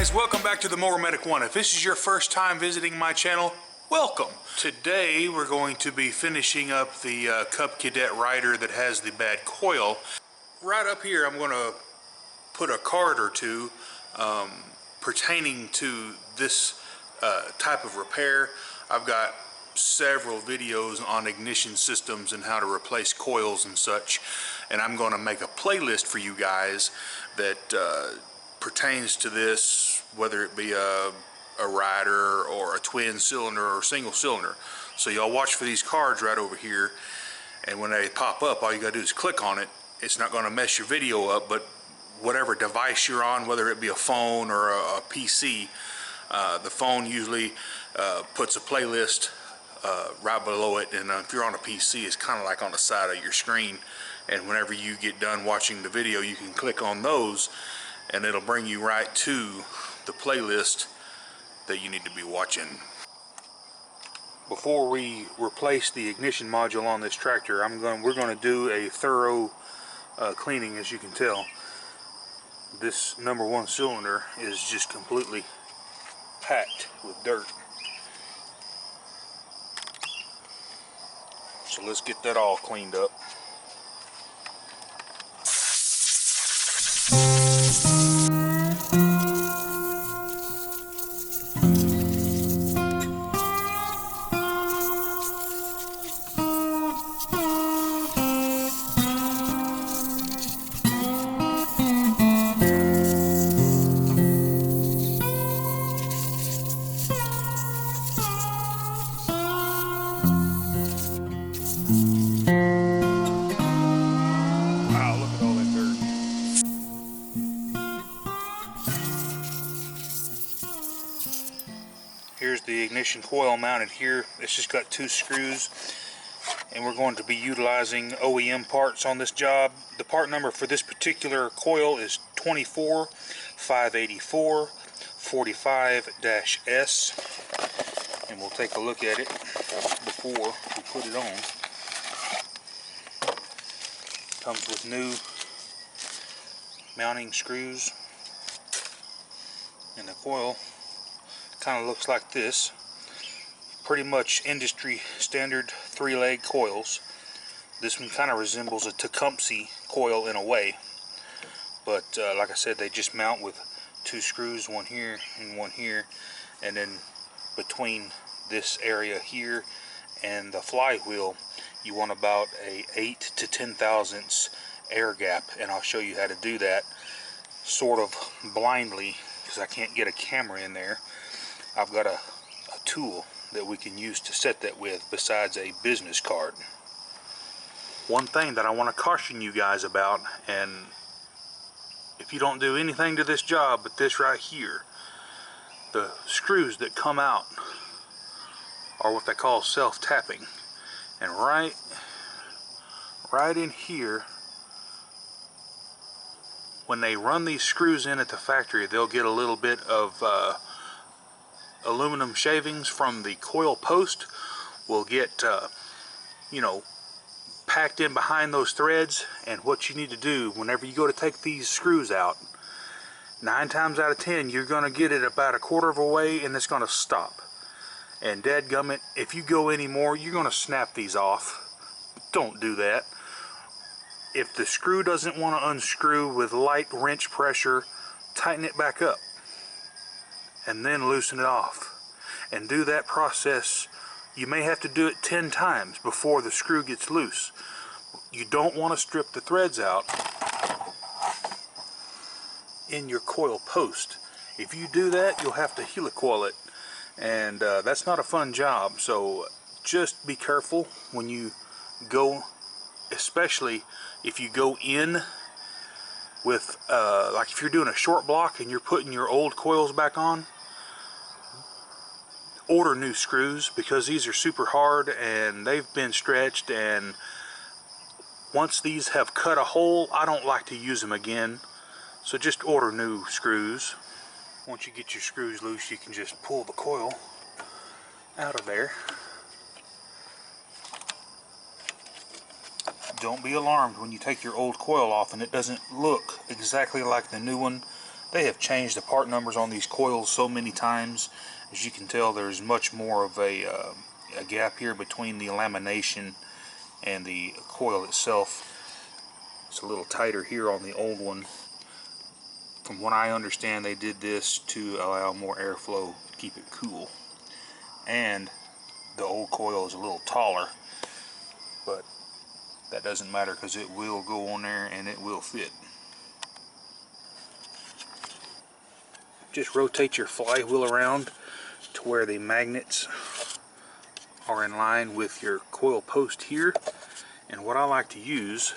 guys, welcome back to the Mower Medic 1. If this is your first time visiting my channel, welcome. Today we're going to be finishing up the Cub Cadet rider that has the bad coil. Right up here I'm going to put a card or two pertaining to this type of repair. I've got several videos on ignition systems and how to replace coils and such, and I'm going to make a playlist for you guys that pertains to this, whether it be a rider or a twin cylinder or single cylinder. So y'all watch for these cards right over here, and when they pop up, all you gotta do is click on it. It's not going to mess your video up, but whatever device you're on, whether it be a phone or a PC, the phone usually puts a playlist right below it, and if you're on a PC, it's kind of like on the side of your screen, and whenever you get done watching the video, you can click on those and it'll bring you right to the playlist that you need to be watching. Before we replace the ignition module on this tractor, we're going to do a thorough cleaning. As you can tell, this number one cylinder is just completely packed with dirt. So let's get that all cleaned up. Here's the ignition coil mounted here. It's just got 2 screws, and we're going to be utilizing OEM parts on this job. The part number for this particular coil is 24584-45-S, and we'll take a look at it before we put it on. Comes with new mounting screws, and the coil kind of looks like this. Pretty much industry standard 3-leg coils. This one kind of resembles a Tecumseh coil in a way, but like I said, they just mount with 2 screws, one here and one here, and then between this area here and the flywheel you want about a 8 to 10 thousandths air gap, and I'll show you how to do that sort of blindly because I can't get a camera in there. I've got a tool that we can use to set that with besides a business card. One thing that I want to caution you guys about, and if you don't do anything to this job but this right here, the screws that come out are what they call self-tapping, and right in here, when they run these screws in at the factory, they'll get a little bit of aluminum shavings from the coil post will get you know, packed in behind those threads. And what you need to do whenever you go to take these screws out, 9 times out of 10 you're going to get it about 1/4 of a way and it's going to stop. And dadgummit, if you go any more, you're going to snap these off. Don't do that. If the screw doesn't want to unscrew, with light wrench pressure, tighten it back up and then loosen it off, and do that process. You may have to do it 10 times before the screw gets loose. You don't want to strip the threads out in your coil post. If you do that, you'll have to helicoil it, and that's not a fun job. So just be careful when you go, especially if you go in with like if you're doing a short block and you're putting your old coils back on. Order new screws, because these are super hard and they've been stretched, and once these have cut a hole, I don't like to use them again. So just order new screws. Once you get your screws loose, you can just pull the coil out of there. Don't be alarmed when you take your old coil off and it doesn't look exactly like the new one. They have changed the part numbers on these coils so many times. As you can tell, there's much more of a gap here between the lamination and the coil itself. It's a little tighter here on the old one. From what I understand, they did this to allow more airflow to keep it cool. And the old coil is a little taller, but that doesn't matter because it will go on there and it will fit. Just rotate your flywheel around to where the magnets are in line with your coil post here. And what I like to use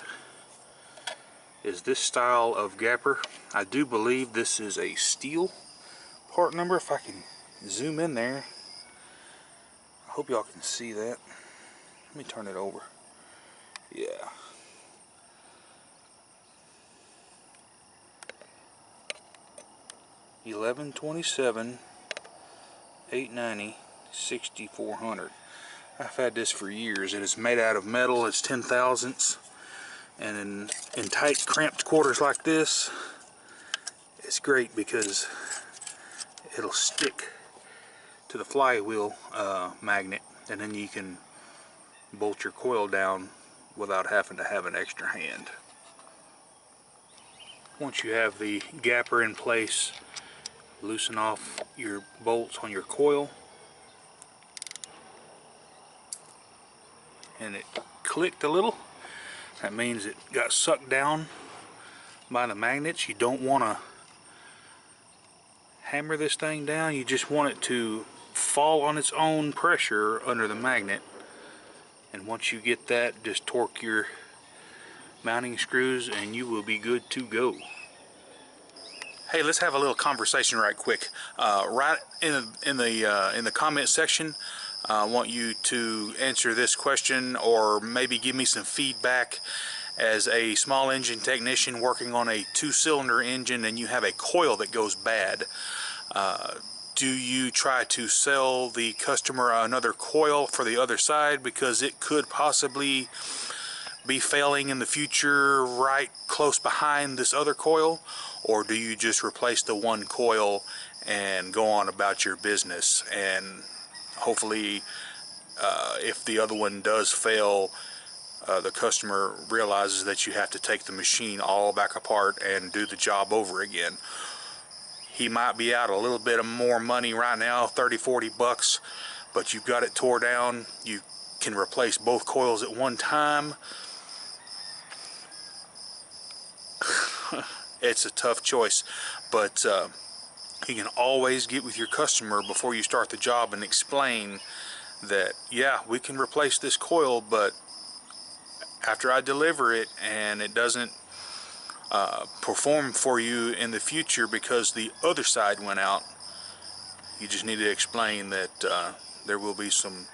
is this style of gapper. I do believe this is a steel part number. If I can zoom in there, I hope y'all can see that. Let me turn it over. Yeah. $1127, $890, $6,400. I've had this for years. It is made out of metal. It's 10 thousandths, and in tight, cramped quarters like this, it's great because it'll stick to the flywheel magnet, and then you can bolt your coil down without having to have an extra hand. Once you have the gapper in place, loosen off your bolts on your coil, and it clicked a little. That means it got sucked down by the magnets. You don't want to hammer this thing down. You just want it to fall on its own pressure under the magnet. And once you get that, just torque your mounting screws and you will be good to go. Hey, let's have a little conversation right quick. Right in the comment section, I want you to answer this question, or maybe give me some feedback. As a small engine technician working on a 2-cylinder engine and you have a coil that goes bad, do you try to sell the customer another coil for the other side because it could possibly be failing in the future right close behind this other coil? Or do you just replace the one coil and go on about your business, and hopefully if the other one does fail, the customer realizes that you have to take the machine all back apart and do the job over again? He might be out a little bit of more money right now, 30-40 bucks, but you've got it tore down. You can replace both coils at one time. It's a tough choice, but you can always get with your customer before you start the job and explain that, yeah, we can replace this coil, but after I deliver it and it doesn't perform for you in the future because the other side went out, you just need to explain that there will be some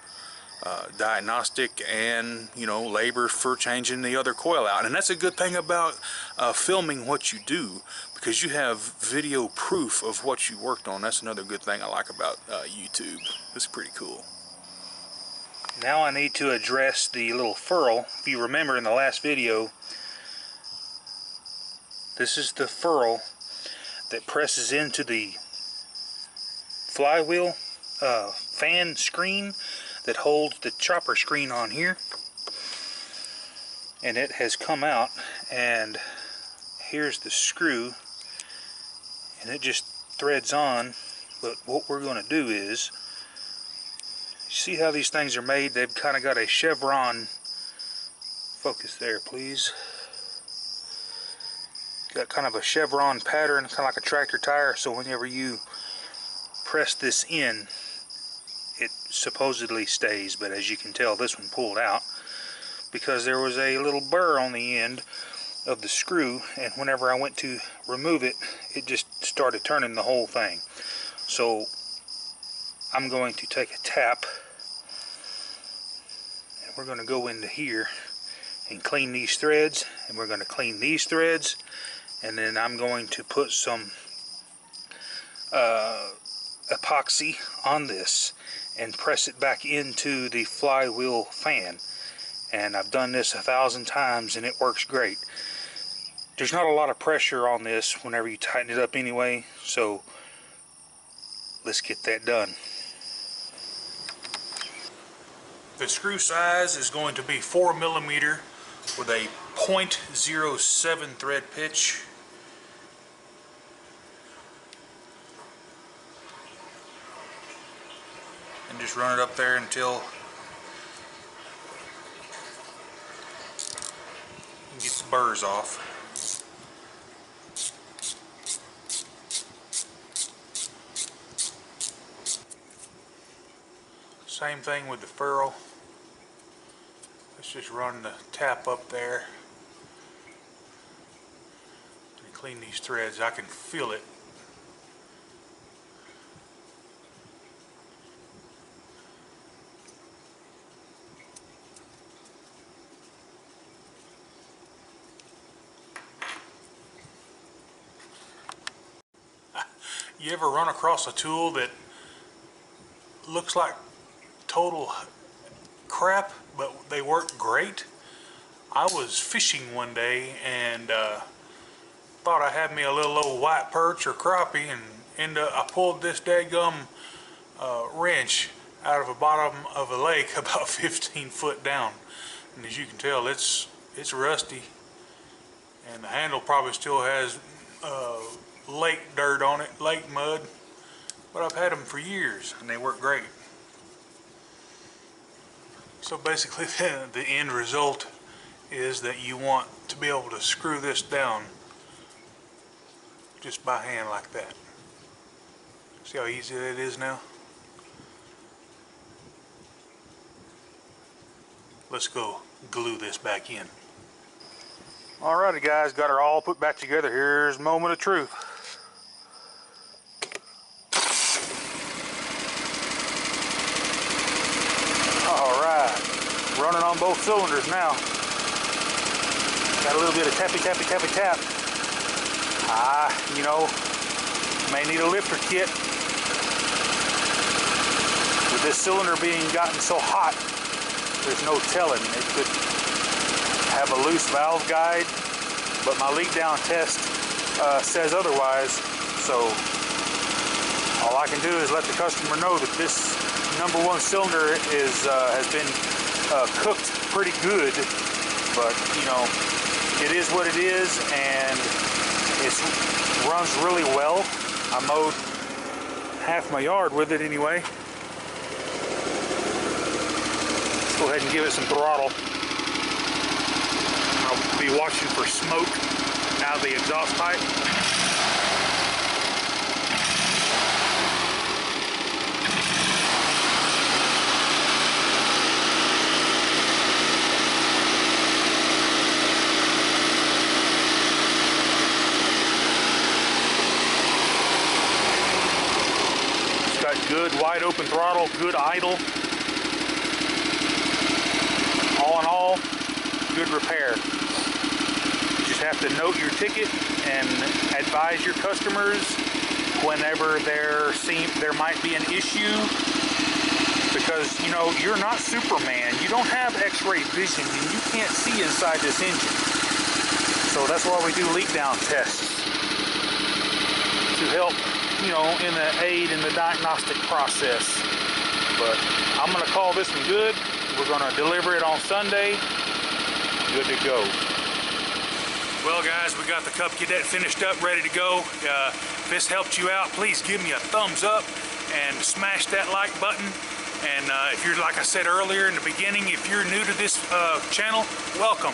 diagnostic and, you know, labor for changing the other coil out. And that's a good thing about filming what you do, because you have video proof of what you worked on. That's another good thing I like about YouTube. It's pretty cool. Now I need to address the little ferrule. If you remember in the last video, this is the ferrule that presses into the flywheel fan screen that holds the chopper screen on here, and it has come out, and here's the screw, and it just threads on. But what we're going to do is, see how these things are made? They've kind of got a chevron, focus there please, got kind of a chevron pattern, kind of like a tractor tire, so whenever you press this in, it supposedly stays. But as you can tell, this one pulled out because there was a little burr on the end of the screw, and whenever I went to remove it, it just started turning the whole thing. So I'm going to take a tap, and we're going to go into here and clean these threads, and we're going to clean these threads, and then I'm going to put some epoxy on this and press it back into the flywheel fan. And I've done this 1,000 times and it works great. there's not a lot of pressure on this whenever you tighten it up anyway, so let's get that done. The screw size is going to be 4mm with a 0.07 thread pitch. And just run it up there until it gets the burrs off. Same thing with the ferrule. Let's just run the tap up there and clean these threads. I can feel it. You ever run across a tool that looks like total crap, but they work great? I was fishing one day and thought I had me a little old white perch or crappie, and I pulled this daggum wrench out of the bottom of a lake about 15 foot down, and as you can tell, it's rusty, and the handle probably still has lake dirt on it, lake mud, but I've had them for years and they work great. So basically the end result is that you want to be able to screw this down just by hand like that. See how easy that is now? Let's go glue this back in. Alrighty guys, got her all put back together. Here's the moment of truth. Running on both cylinders now. Got a little bit of tappy tap. You know, may need a lifter kit. With this cylinder being gotten so hot, there's no telling. It could have a loose valve guide, but my leak down test says otherwise. So all I can do is let the customer know that this #1 cylinder has been cooked pretty good, but you know, it is what it is, and it runs really well. I mowed half my yard with it anyway. Let's go ahead and give it some throttle. I'll be watching for smoke out of the exhaust pipe. Good wide open throttle, good idle. All in all, good repair. You just have to note your ticket and advise your customers whenever there might be an issue, because you know, you're not Superman. You don't have X-ray vision and you can't see inside this engine. So that's why we do leak down tests, to help, you know, in the aid in the diagnostic process. But I'm gonna call this one good. We're gonna deliver it on Sunday. Good to go. Well guys, we got the Cub Cadet finished up, ready to go. If this helped you out, please give me a thumbs up and smash that like button. And if you're, like I said earlier in the beginning, if you're new to this channel, welcome.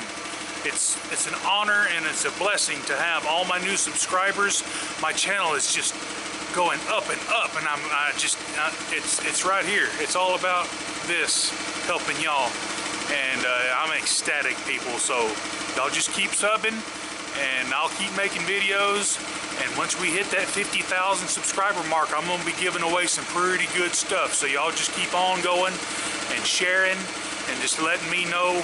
It's an honor and it's a blessing to have all my new subscribers. My channel is just going up and up, and it's right here. It's all about this, helping y'all, and I'm ecstatic, people. So y'all just keep subbing, and I'll keep making videos. And once we hit that 50,000 subscriber mark, I'm gonna be giving away some pretty good stuff. So y'all just keep on going and sharing, and just letting me know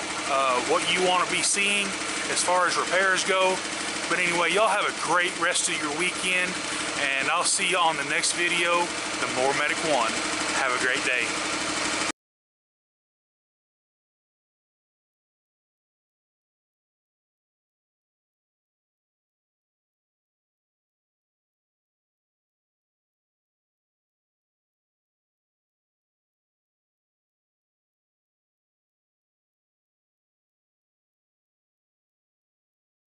what you want to be seeing as far as repairs go. But anyway, y'all have a great rest of your weekend, and I'll see you on the next video, the More Medic 1. Have a great day.